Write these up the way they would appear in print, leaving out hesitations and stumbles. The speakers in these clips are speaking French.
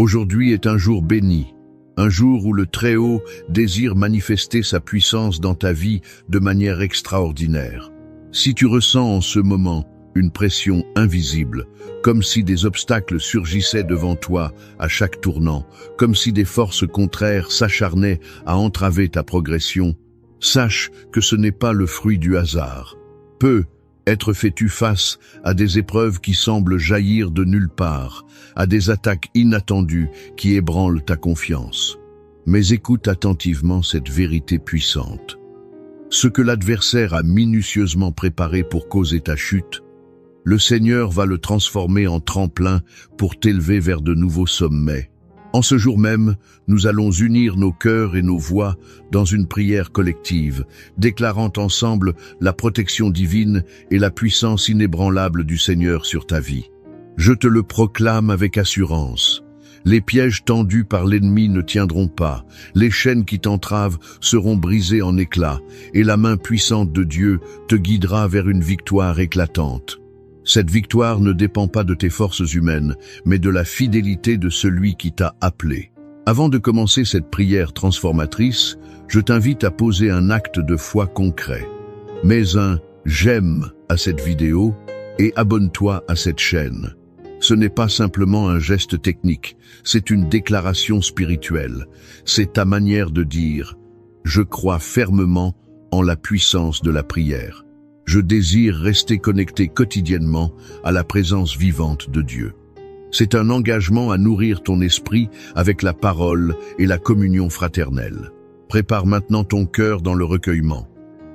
Aujourd'hui est un jour béni, un jour où le Très-Haut désire manifester sa puissance dans ta vie de manière extraordinaire. Si tu ressens en ce moment une pression invisible, comme si des obstacles surgissaient devant toi à chaque tournant, comme si des forces contraires s'acharnaient à entraver ta progression, sache que ce n'est pas le fruit du hasard. Être fais-tu face à des épreuves qui semblent jaillir de nulle part, à des attaques inattendues qui ébranlent ta confiance. Mais écoute attentivement cette vérité puissante. Ce que l'adversaire a minutieusement préparé pour causer ta chute, le Seigneur va le transformer en tremplin pour t'élever vers de nouveaux sommets. En ce jour même, nous allons unir nos cœurs et nos voix dans une prière collective, déclarant ensemble la protection divine et la puissance inébranlable du Seigneur sur ta vie. Je te le proclame avec assurance. Les pièges tendus par l'ennemi ne tiendront pas, les chaînes qui t'entravent seront brisées en éclats, et la main puissante de Dieu te guidera vers une victoire éclatante. Cette victoire ne dépend pas de tes forces humaines, mais de la fidélité de celui qui t'a appelé. Avant de commencer cette prière transformatrice, je t'invite à poser un acte de foi concret. Mets un « j'aime » à cette vidéo et abonne-toi à cette chaîne. Ce n'est pas simplement un geste technique, c'est une déclaration spirituelle. C'est ta manière de dire « je crois fermement en la puissance de la prière ». Je désire rester connecté quotidiennement à la présence vivante de Dieu. C'est un engagement à nourrir ton esprit avec la parole et la communion fraternelle. Prépare maintenant ton cœur dans le recueillement.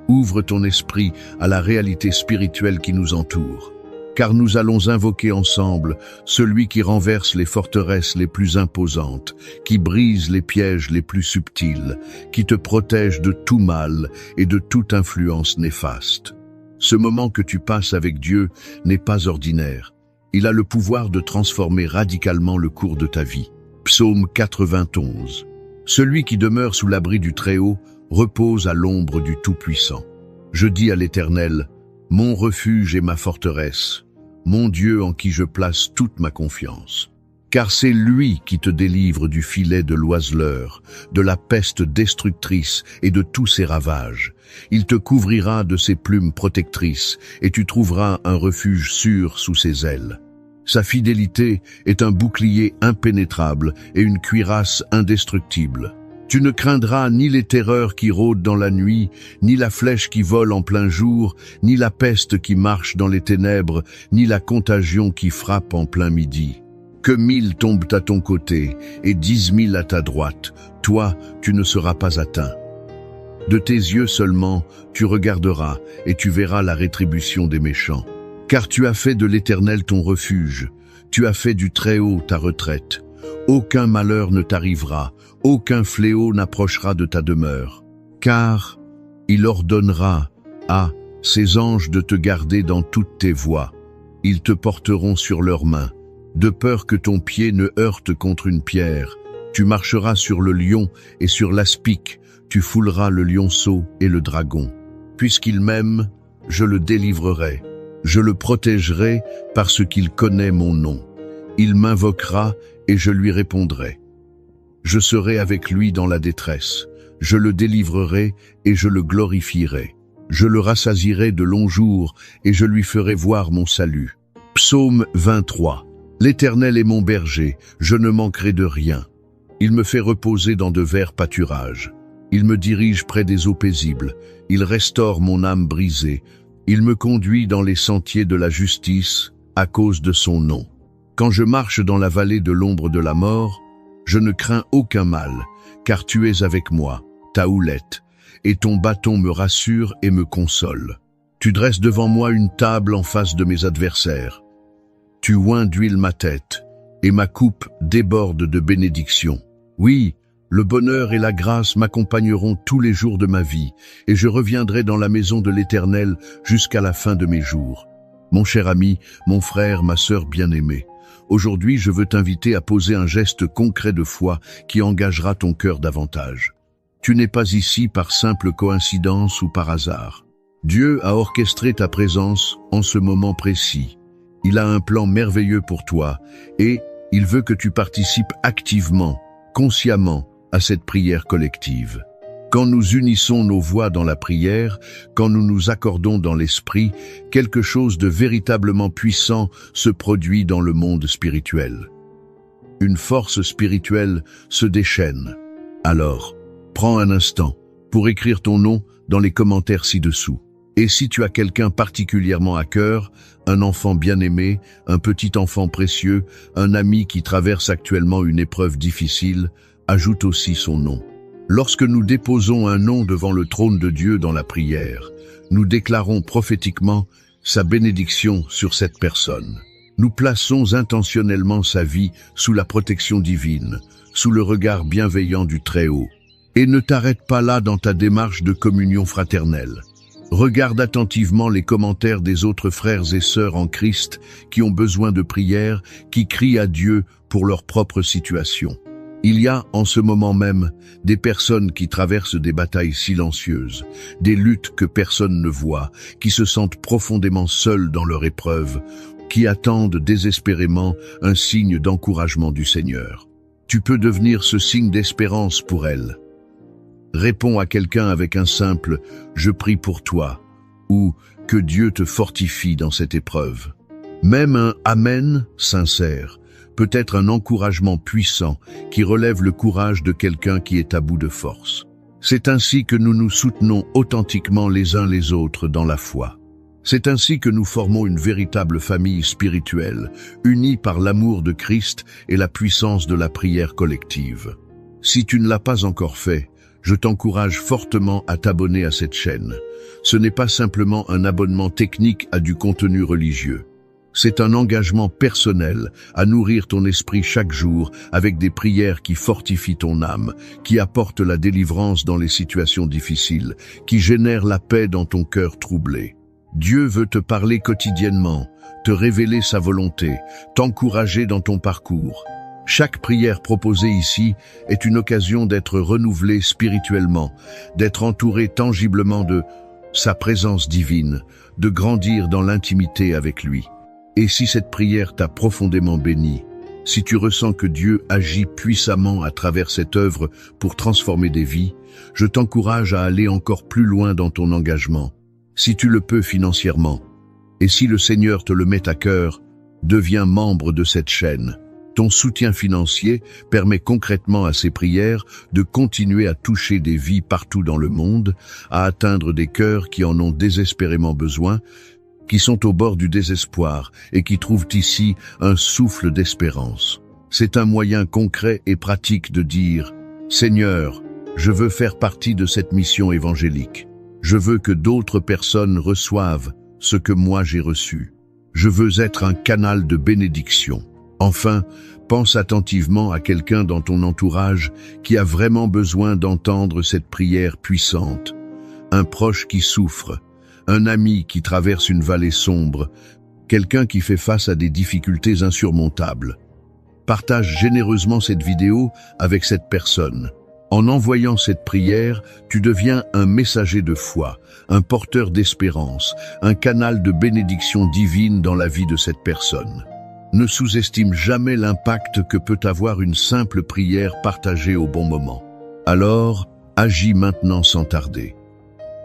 Ouvre ton esprit à la réalité spirituelle qui nous entoure. Car nous allons invoquer ensemble celui qui renverse les forteresses les plus imposantes, qui brise les pièges les plus subtils, qui te protège de tout mal et de toute influence néfaste. Ce moment que tu passes avec Dieu n'est pas ordinaire. Il a le pouvoir de transformer radicalement le cours de ta vie. Psaume 91. Celui qui demeure sous l'abri du Très-Haut repose à l'ombre du Tout-Puissant. Je dis à l'Éternel, mon refuge et ma forteresse, mon Dieu en qui je place toute ma confiance. Car c'est lui qui te délivre du filet de l'oiseleur, de la peste destructrice et de tous ses ravages. Il te couvrira de ses plumes protectrices et tu trouveras un refuge sûr sous ses ailes. Sa fidélité est un bouclier impénétrable et une cuirasse indestructible. Tu ne craindras ni les terreurs qui rôdent dans la nuit, ni la flèche qui vole en plein jour, ni la peste qui marche dans les ténèbres, ni la contagion qui frappe en plein midi. Que 1000 tombent à ton côté et 10 000 à ta droite, toi, tu ne seras pas atteint. De tes yeux seulement, tu regarderas et tu verras la rétribution des méchants. Car tu as fait de l'Éternel ton refuge, tu as fait du Très-Haut ta retraite. Aucun malheur ne t'arrivera, aucun fléau n'approchera de ta demeure. Car il ordonnera à ses anges de te garder dans toutes tes voies. Ils te porteront sur leurs mains. De peur que ton pied ne heurte contre une pierre, tu marcheras sur le lion et sur l'aspic, tu fouleras le lionceau et le dragon. Puisqu'il m'aime, je le délivrerai, je le protégerai parce qu'il connaît mon nom. Il m'invoquera et je lui répondrai. Je serai avec lui dans la détresse, je le délivrerai et je le glorifierai. Je le rassasierai de longs jours et je lui ferai voir mon salut. Psaume 23. L'Éternel est mon berger, je ne manquerai de rien. Il me fait reposer dans de verts pâturages. Il me dirige près des eaux paisibles. Il restaure mon âme brisée. Il me conduit dans les sentiers de la justice à cause de son nom. Quand je marche dans la vallée de l'ombre de la mort, je ne crains aucun mal, car tu es avec moi, ta houlette, et ton bâton me rassure et me console. Tu dresses devant moi une table en face de mes adversaires. Tu oins d'huile ma tête, et ma coupe déborde de bénédictions. Oui, le bonheur et la grâce m'accompagneront tous les jours de ma vie, et je reviendrai dans la maison de l'Éternel jusqu'à la fin de mes jours. Mon cher ami, mon frère, ma sœur bien-aimée, aujourd'hui je veux t'inviter à poser un geste concret de foi qui engagera ton cœur davantage. Tu n'es pas ici par simple coïncidence ou par hasard. Dieu a orchestré ta présence en ce moment précis. Il a un plan merveilleux pour toi et Il veut que tu participes activement, consciemment, à cette prière collective. Quand nous unissons nos voix dans la prière, quand nous nous accordons dans l'esprit, quelque chose de véritablement puissant se produit dans le monde spirituel. Une force spirituelle se déchaîne. Alors, prends un instant pour écrire ton nom dans les commentaires ci-dessous. Et si tu as quelqu'un particulièrement à cœur, un enfant bien-aimé, un petit enfant précieux, un ami qui traverse actuellement une épreuve difficile, ajoute aussi son nom. Lorsque nous déposons un nom devant le trône de Dieu dans la prière, nous déclarons prophétiquement sa bénédiction sur cette personne. Nous plaçons intentionnellement sa vie sous la protection divine, sous le regard bienveillant du Très-Haut. Et ne t'arrête pas là dans ta démarche de communion fraternelle. Regarde attentivement les commentaires des autres frères et sœurs en Christ qui ont besoin de prière, qui crient à Dieu pour leur propre situation. Il y a, en ce moment même, des personnes qui traversent des batailles silencieuses, des luttes que personne ne voit, qui se sentent profondément seules dans leur épreuve, qui attendent désespérément un signe d'encouragement du Seigneur. Tu peux devenir ce signe d'espérance pour elles. Réponds à quelqu'un avec un simple « Je prie pour toi » ou « Que Dieu te fortifie dans cette épreuve ». Même un « Amen » sincère peut être un encouragement puissant qui relève le courage de quelqu'un qui est à bout de force. C'est ainsi que nous nous soutenons authentiquement les uns les autres dans la foi. C'est ainsi que nous formons une véritable famille spirituelle, unie par l'amour de Christ et la puissance de la prière collective. Si tu ne l'as pas encore fait, je t'encourage fortement à t'abonner à cette chaîne. Ce n'est pas simplement un abonnement technique à du contenu religieux. C'est un engagement personnel à nourrir ton esprit chaque jour avec des prières qui fortifient ton âme, qui apportent la délivrance dans les situations difficiles, qui génèrent la paix dans ton cœur troublé. Dieu veut te parler quotidiennement, te révéler sa volonté, t'encourager dans ton parcours. Chaque prière proposée ici est une occasion d'être renouvelée spirituellement, d'être entouré tangiblement de sa présence divine, de grandir dans l'intimité avec lui. Et si cette prière t'a profondément béni, si tu ressens que Dieu agit puissamment à travers cette œuvre pour transformer des vies, je t'encourage à aller encore plus loin dans ton engagement, si tu le peux financièrement. Et si le Seigneur te le met à cœur, deviens membre de cette chaîne. Ton soutien financier permet concrètement à ces prières de continuer à toucher des vies partout dans le monde, à atteindre des cœurs qui en ont désespérément besoin, qui sont au bord du désespoir et qui trouvent ici un souffle d'espérance. C'est un moyen concret et pratique de dire « Seigneur, je veux faire partie de cette mission évangélique. Je veux que d'autres personnes reçoivent ce que moi j'ai reçu. Je veux être un canal de bénédiction. » Enfin, pense attentivement à quelqu'un dans ton entourage qui a vraiment besoin d'entendre cette prière puissante. Un proche qui souffre, un ami qui traverse une vallée sombre, quelqu'un qui fait face à des difficultés insurmontables. Partage généreusement cette vidéo avec cette personne. En envoyant cette prière, tu deviens un messager de foi, un porteur d'espérance, un canal de bénédiction divine dans la vie de cette personne. Ne sous-estime jamais l'impact que peut avoir une simple prière partagée au bon moment. Alors, agis maintenant sans tarder.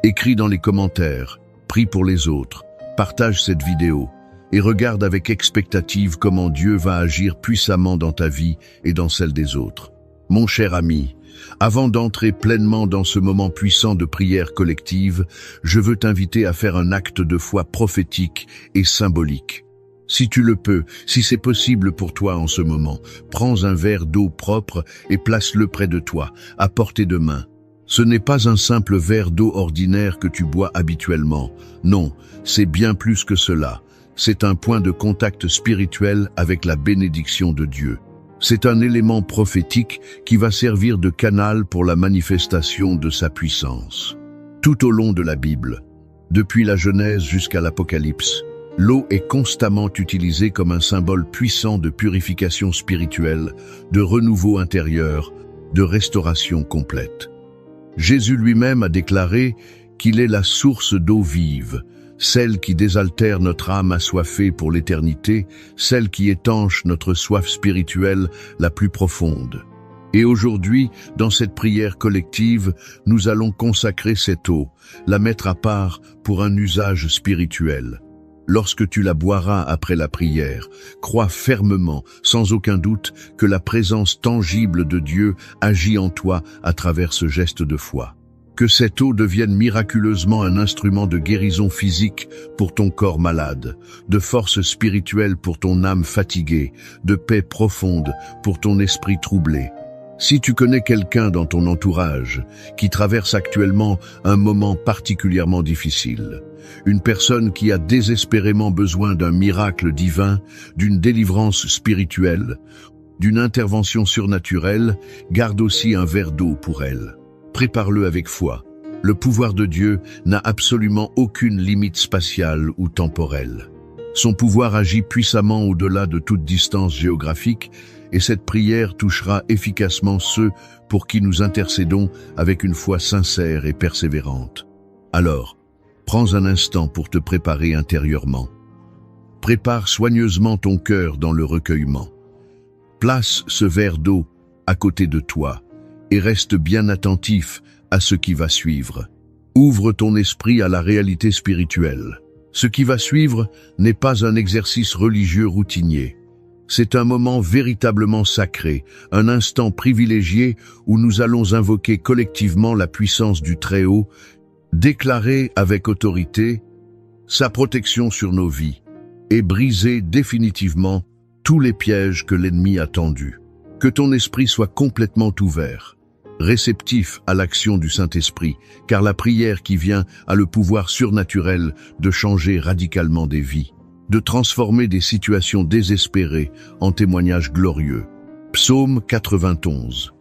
Écris dans les commentaires, prie pour les autres, partage cette vidéo et regarde avec expectative comment Dieu va agir puissamment dans ta vie et dans celle des autres. Mon cher ami, avant d'entrer pleinement dans ce moment puissant de prière collective, je veux t'inviter à faire un acte de foi prophétique et symbolique. Si tu le peux, si c'est possible pour toi en ce moment, prends un verre d'eau propre et place-le près de toi, à portée de main. Ce n'est pas un simple verre d'eau ordinaire que tu bois habituellement. Non, c'est bien plus que cela. C'est un point de contact spirituel avec la bénédiction de Dieu. C'est un élément prophétique qui va servir de canal pour la manifestation de sa puissance. Tout au long de la Bible, depuis la Genèse jusqu'à l'Apocalypse, l'eau est constamment utilisée comme un symbole puissant de purification spirituelle, de renouveau intérieur, de restauration complète. Jésus lui-même a déclaré qu'il est la source d'eau vive. celle qui désaltère notre âme assoiffée pour l'éternité, celle qui étanche notre soif spirituelle la plus profonde. Et aujourd'hui, dans cette prière collective, nous allons consacrer cette eau, la mettre à part pour un usage spirituel. Lorsque tu la boiras après la prière, crois fermement, sans aucun doute, que la présence tangible de Dieu agit en toi à travers ce geste de foi. Que cette eau devienne miraculeusement un instrument de guérison physique pour ton corps malade, de force spirituelle pour ton âme fatiguée, de paix profonde pour ton esprit troublé. Si tu connais quelqu'un dans ton entourage qui traverse actuellement un moment particulièrement difficile, une personne qui a désespérément besoin d'un miracle divin, d'une délivrance spirituelle, d'une intervention surnaturelle, garde aussi un verre d'eau pour elle. Prépare-le avec foi. Le pouvoir de Dieu n'a absolument aucune limite spatiale ou temporelle. Son pouvoir agit puissamment au-delà de toute distance géographique, et cette prière touchera efficacement ceux pour qui nous intercédons avec une foi sincère et persévérante. Alors, prends un instant pour te préparer intérieurement. Prépare soigneusement ton cœur dans le recueillement. Place ce verre d'eau à côté de toi et reste bien attentif à ce qui va suivre. Ouvre ton esprit à la réalité spirituelle. Ce qui va suivre n'est pas un exercice religieux routinier. C'est un moment véritablement sacré, un instant privilégié où nous allons invoquer collectivement la puissance du Très-Haut, déclarer avec autorité sa protection sur nos vies et briser définitivement tous les pièges que l'ennemi a tendus. Que ton esprit soit complètement ouvert, réceptif à l'action du Saint-Esprit, car la prière qui vient a le pouvoir surnaturel de changer radicalement des vies, de transformer des situations désespérées en témoignages glorieux. Psaume 91.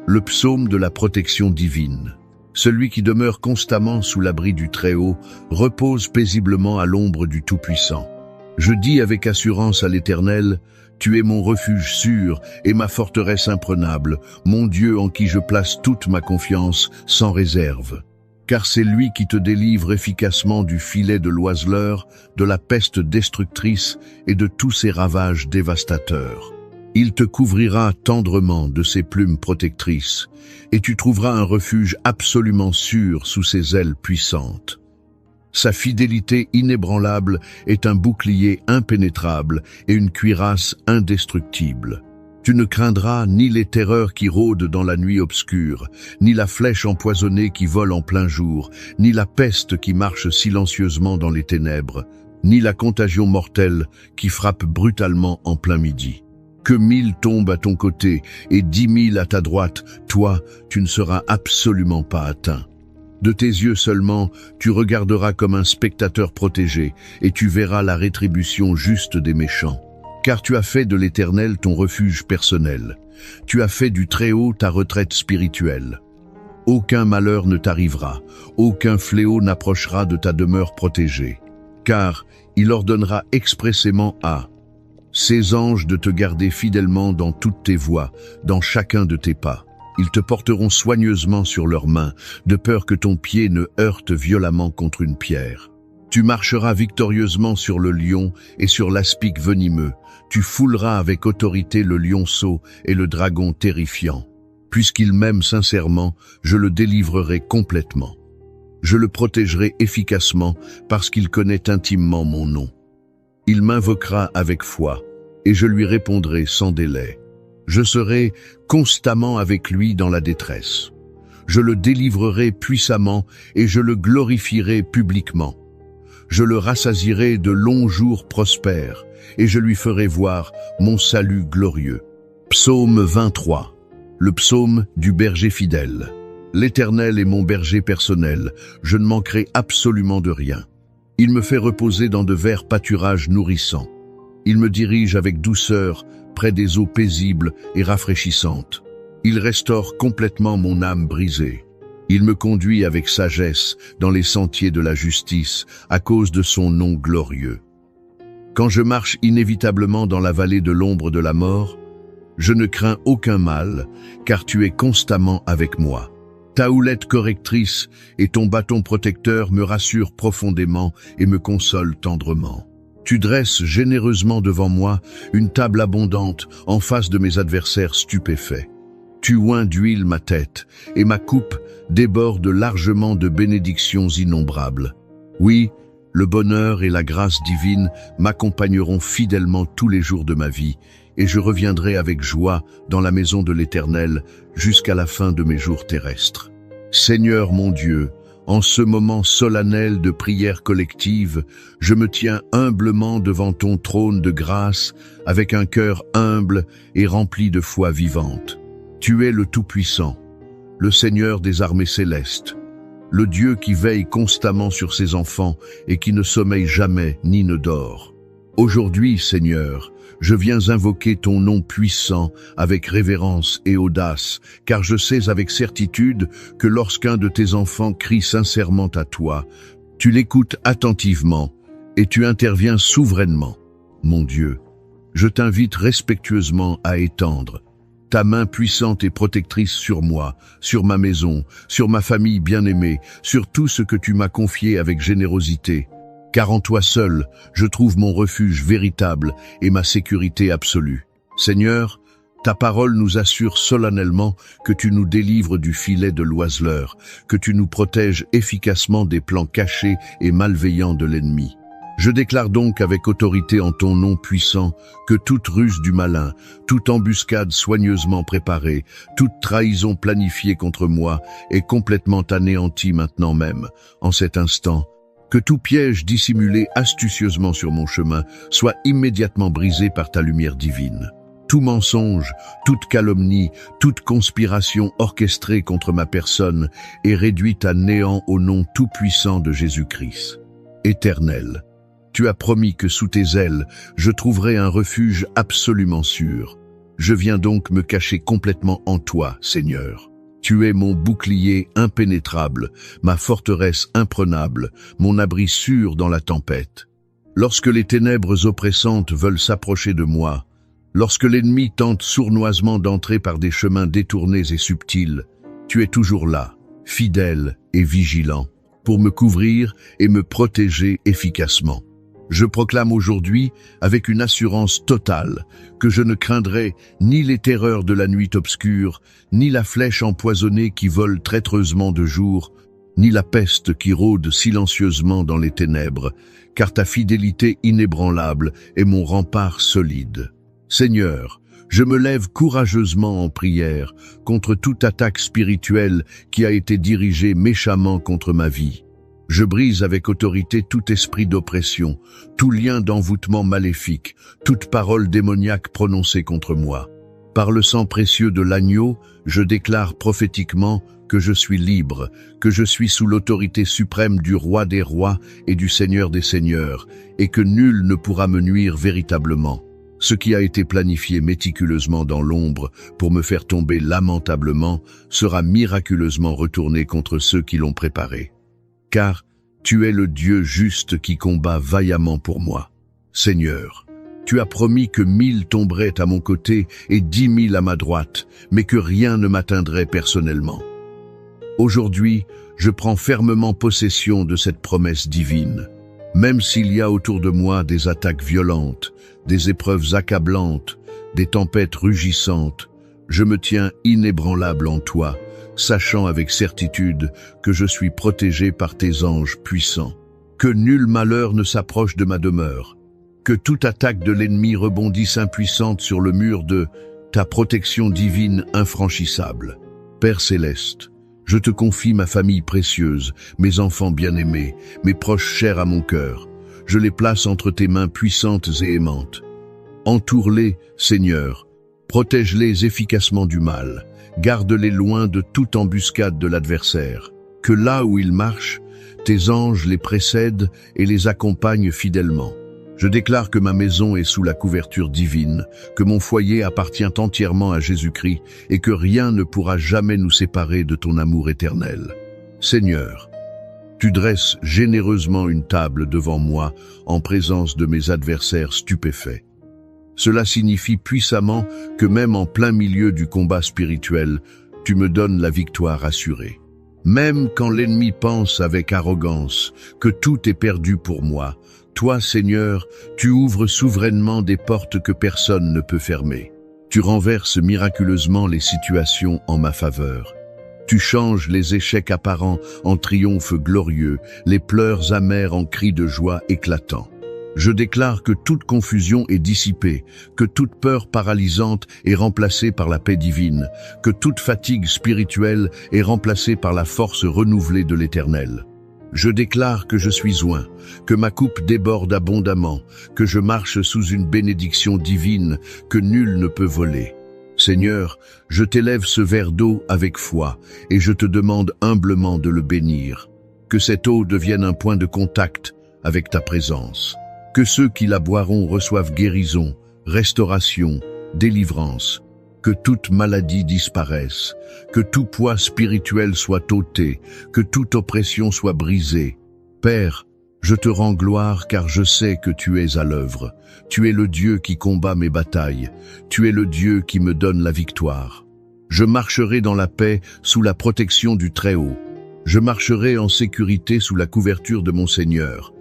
Le psaume de la protection divine. Celui qui demeure constamment sous l'abri du Très-Haut repose paisiblement à l'ombre du Tout-Puissant. Je dis avec assurance à l'Éternel, « Tu es mon refuge sûr et ma forteresse imprenable, mon Dieu en qui je place toute ma confiance sans réserve. » Car c'est lui qui te délivre efficacement du filet de l'oiseleur, de la peste destructrice et de tous ses ravages dévastateurs. Il te couvrira tendrement de ses plumes protectrices, et tu trouveras un refuge absolument sûr sous ses ailes puissantes. Sa fidélité inébranlable est un bouclier impénétrable et une cuirasse indestructible. Tu ne craindras ni les terreurs qui rôdent dans la nuit obscure, ni la flèche empoisonnée qui vole en plein jour, ni la peste qui marche silencieusement dans les ténèbres, ni la contagion mortelle qui frappe brutalement en plein midi. Que 1000 tombent à ton côté et 10 000 à ta droite, toi, tu ne seras absolument pas atteint. De tes yeux seulement, tu regarderas comme un spectateur protégé et tu verras la rétribution juste des méchants. Car tu as fait de l'Éternel ton refuge personnel. Tu as fait du Très-Haut ta retraite spirituelle. Aucun malheur ne t'arrivera, aucun fléau n'approchera de ta demeure protégée. Car il ordonnera expressément à ses anges de te garder fidèlement dans toutes tes voies, dans chacun de tes pas. Ils te porteront soigneusement sur leurs mains, de peur que ton pied ne heurte violemment contre une pierre. Tu marcheras victorieusement sur le lion et sur l'aspic venimeux. Tu fouleras avec autorité le lionceau et le dragon terrifiant. Puisqu'il m'aime sincèrement, je le délivrerai complètement. Je le protégerai efficacement parce qu'il connaît intimement mon nom. Il m'invoquera avec foi et je lui répondrai sans délai. Je serai constamment avec lui dans la détresse. Je le délivrerai puissamment et je le glorifierai publiquement. Je le rassasierai de longs jours prospères et je lui ferai voir mon salut glorieux. Psaume 23. Le psaume du berger fidèle. L'Éternel est mon berger personnel, je ne manquerai absolument de rien. Il me fait reposer dans de verts pâturages nourrissants. Il me dirige avec douceur près des eaux paisibles et rafraîchissantes. Il restaure complètement mon âme brisée. Il me conduit avec sagesse dans les sentiers de la justice à cause de son nom glorieux. Quand je marche inévitablement dans la vallée de l'ombre de la mort, je ne crains aucun mal, car tu es constamment avec moi. Ta houlette correctrice et ton bâton protecteur me rassurent profondément et me consolent tendrement. Tu dresses généreusement devant moi une table abondante en face de mes adversaires stupéfaits. Tu oins d'huile ma tête et ma coupe déborde largement de bénédictions innombrables. Oui, le bonheur et la grâce divine m'accompagneront fidèlement tous les jours de ma vie et je reviendrai avec joie dans la maison de l'Éternel jusqu'à la fin de mes jours terrestres. Seigneur mon Dieu, en ce moment solennel de prière collective, je me tiens humblement devant ton trône de grâce avec un cœur humble et rempli de foi vivante. Tu es le Tout-Puissant, le Seigneur des armées célestes, le Dieu qui veille constamment sur ses enfants et qui ne sommeille jamais ni ne dort. Aujourd'hui, Seigneur, je viens invoquer ton nom puissant avec révérence et audace, car je sais avec certitude que lorsqu'un de tes enfants crie sincèrement à toi, tu l'écoutes attentivement et tu interviens souverainement. Mon Dieu, je t'invite respectueusement à étendre ta main puissante et protectrice sur moi, sur ma maison, sur ma famille bien-aimée, sur tout ce que tu m'as confié avec générosité. Car en toi seul, je trouve mon refuge véritable et ma sécurité absolue. Seigneur, ta parole nous assure solennellement que tu nous délivres du filet de l'oiseleur, que tu nous protèges efficacement des plans cachés et malveillants de l'ennemi. Je déclare donc avec autorité en ton nom puissant que toute ruse du malin, toute embuscade soigneusement préparée, toute trahison planifiée contre moi est complètement anéantie maintenant même, en cet instant. Que tout piège dissimulé astucieusement sur mon chemin soit immédiatement brisé par ta lumière divine. Tout mensonge, toute calomnie, toute conspiration orchestrée contre ma personne est réduite à néant au nom tout-puissant de Jésus-Christ. Éternel, tu as promis que sous tes ailes, je trouverai un refuge absolument sûr. Je viens donc me cacher complètement en toi, Seigneur. Tu es mon bouclier impénétrable, ma forteresse imprenable, mon abri sûr dans la tempête. Lorsque les ténèbres oppressantes veulent s'approcher de moi, lorsque l'ennemi tente sournoisement d'entrer par des chemins détournés et subtils, tu es toujours là, fidèle et vigilant, pour me couvrir et me protéger efficacement. Je proclame aujourd'hui, avec une assurance totale, que je ne craindrai ni les terreurs de la nuit obscure, ni la flèche empoisonnée qui vole traîtreusement de jour, ni la peste qui rôde silencieusement dans les ténèbres, car ta fidélité inébranlable est mon rempart solide. Seigneur, je me lève courageusement en prière contre toute attaque spirituelle qui a été dirigée méchamment contre ma vie. Je brise avec autorité tout esprit d'oppression, tout lien d'envoûtement maléfique, toute parole démoniaque prononcée contre moi. Par le sang précieux de l'agneau, je déclare prophétiquement que je suis libre, que je suis sous l'autorité suprême du roi des rois et du seigneur des seigneurs, et que nul ne pourra me nuire véritablement. Ce qui a été planifié méticuleusement dans l'ombre pour me faire tomber lamentablement sera miraculeusement retourné contre ceux qui l'ont préparé. Car tu es le Dieu juste qui combat vaillamment pour moi. Seigneur, tu as promis que 1000 tomberaient à mon côté et 10 000 à ma droite, mais que rien ne m'atteindrait personnellement. Aujourd'hui, je prends fermement possession de cette promesse divine. Même s'il y a autour de moi des attaques violentes, des épreuves accablantes, des tempêtes rugissantes, je me tiens inébranlable en toi, sachant avec certitude que je suis protégé par tes anges puissants. Que nul malheur ne s'approche de ma demeure. Que toute attaque de l'ennemi rebondisse impuissante sur le mur de ta protection divine infranchissable. Père céleste, je te confie ma famille précieuse, mes enfants bien-aimés, mes proches chers à mon cœur. Je les place entre tes mains puissantes et aimantes. Entoure-les, Seigneur, protège-les efficacement du mal. Garde-les loin de toute embuscade de l'adversaire. Que là où ils marchent, tes anges les précèdent et les accompagnent fidèlement. Je déclare que ma maison est sous la couverture divine, que mon foyer appartient entièrement à Jésus-Christ et que rien ne pourra jamais nous séparer de ton amour éternel. Seigneur, tu dresses généreusement une table devant moi en présence de mes adversaires stupéfaits. Cela signifie puissamment que même en plein milieu du combat spirituel, tu me donnes la victoire assurée. Même quand l'ennemi pense avec arrogance que tout est perdu pour moi, toi, Seigneur, tu ouvres souverainement des portes que personne ne peut fermer. Tu renverses miraculeusement les situations en ma faveur. Tu changes les échecs apparents en triomphes glorieux, les pleurs amers en cris de joie éclatants. Je déclare que toute confusion est dissipée, que toute peur paralysante est remplacée par la paix divine, que toute fatigue spirituelle est remplacée par la force renouvelée de l'Éternel. Je déclare que je suis oint, que ma coupe déborde abondamment, que je marche sous une bénédiction divine que nul ne peut voler. Seigneur, je t'élève ce verre d'eau avec foi et je te demande humblement de le bénir. Que cette eau devienne un point de contact avec ta présence. Que ceux qui la boiront reçoivent guérison, restauration, délivrance. Que toute maladie disparaisse, que tout poids spirituel soit ôté, que toute oppression soit brisée. Père, je te rends gloire car je sais que tu es à l'œuvre. Tu es le Dieu qui combat mes batailles. Tu es le Dieu qui me donne la victoire. Je marcherai dans la paix sous la protection du Très-Haut. Je marcherai en sécurité sous la couverture de mon Seigneur.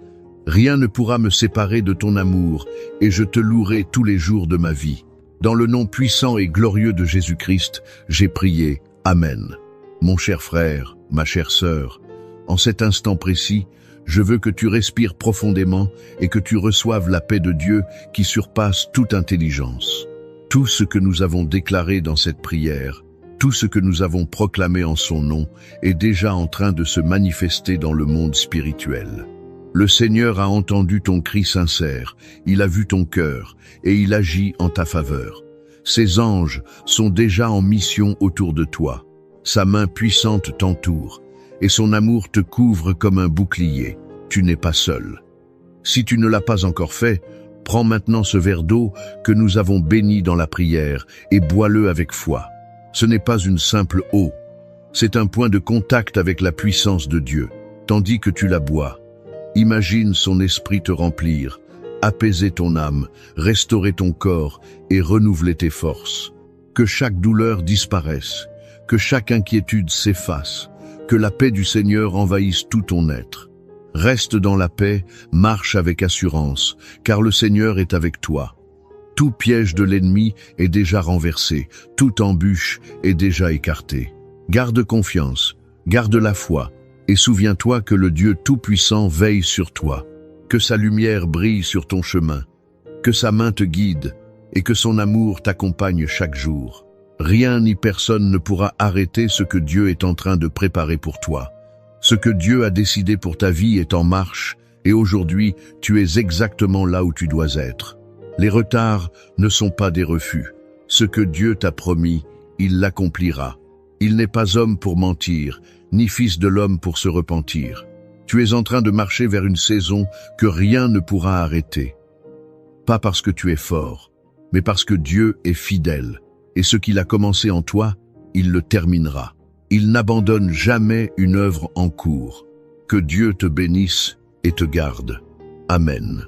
Rien ne pourra me séparer de ton amour et je te louerai tous les jours de ma vie. Dans le nom puissant et glorieux de Jésus-Christ, j'ai prié. Amen. Mon cher frère, ma chère sœur, en cet instant précis, je veux que tu respires profondément et que tu reçoives la paix de Dieu qui surpasse toute intelligence. Tout ce que nous avons déclaré dans cette prière, tout ce que nous avons proclamé en son nom est déjà en train de se manifester dans le monde spirituel. Le Seigneur a entendu ton cri sincère, il a vu ton cœur et il agit en ta faveur. Ses anges sont déjà en mission autour de toi. Sa main puissante t'entoure et son amour te couvre comme un bouclier. Tu n'es pas seul. Si tu ne l'as pas encore fait, prends maintenant ce verre d'eau que nous avons béni dans la prière et bois-le avec foi. Ce n'est pas une simple eau, c'est un point de contact avec la puissance de Dieu. Tandis que tu la bois, imagine son esprit te remplir, apaiser ton âme, restaurer ton corps et renouveler tes forces. Que chaque douleur disparaisse, que chaque inquiétude s'efface, que la paix du Seigneur envahisse tout ton être. Reste dans la paix, marche avec assurance, car le Seigneur est avec toi. Tout piège de l'ennemi est déjà renversé, toute embûche est déjà écartée. Garde confiance, garde la foi, et souviens-toi que le Dieu Tout-Puissant veille sur toi, que sa lumière brille sur ton chemin, que sa main te guide et que son amour t'accompagne chaque jour. Rien ni personne ne pourra arrêter ce que Dieu est en train de préparer pour toi. Ce que Dieu a décidé pour ta vie est en marche et aujourd'hui, tu es exactement là où tu dois être. Les retards ne sont pas des refus. Ce que Dieu t'a promis, il l'accomplira. Il n'est pas homme pour mentir, ni fils de l'homme pour se repentir. Tu es en train de marcher vers une saison que rien ne pourra arrêter. Pas parce que tu es fort, mais parce que Dieu est fidèle. Et ce qu'il a commencé en toi, il le terminera. Il n'abandonne jamais une œuvre en cours. Que Dieu te bénisse et te garde. Amen.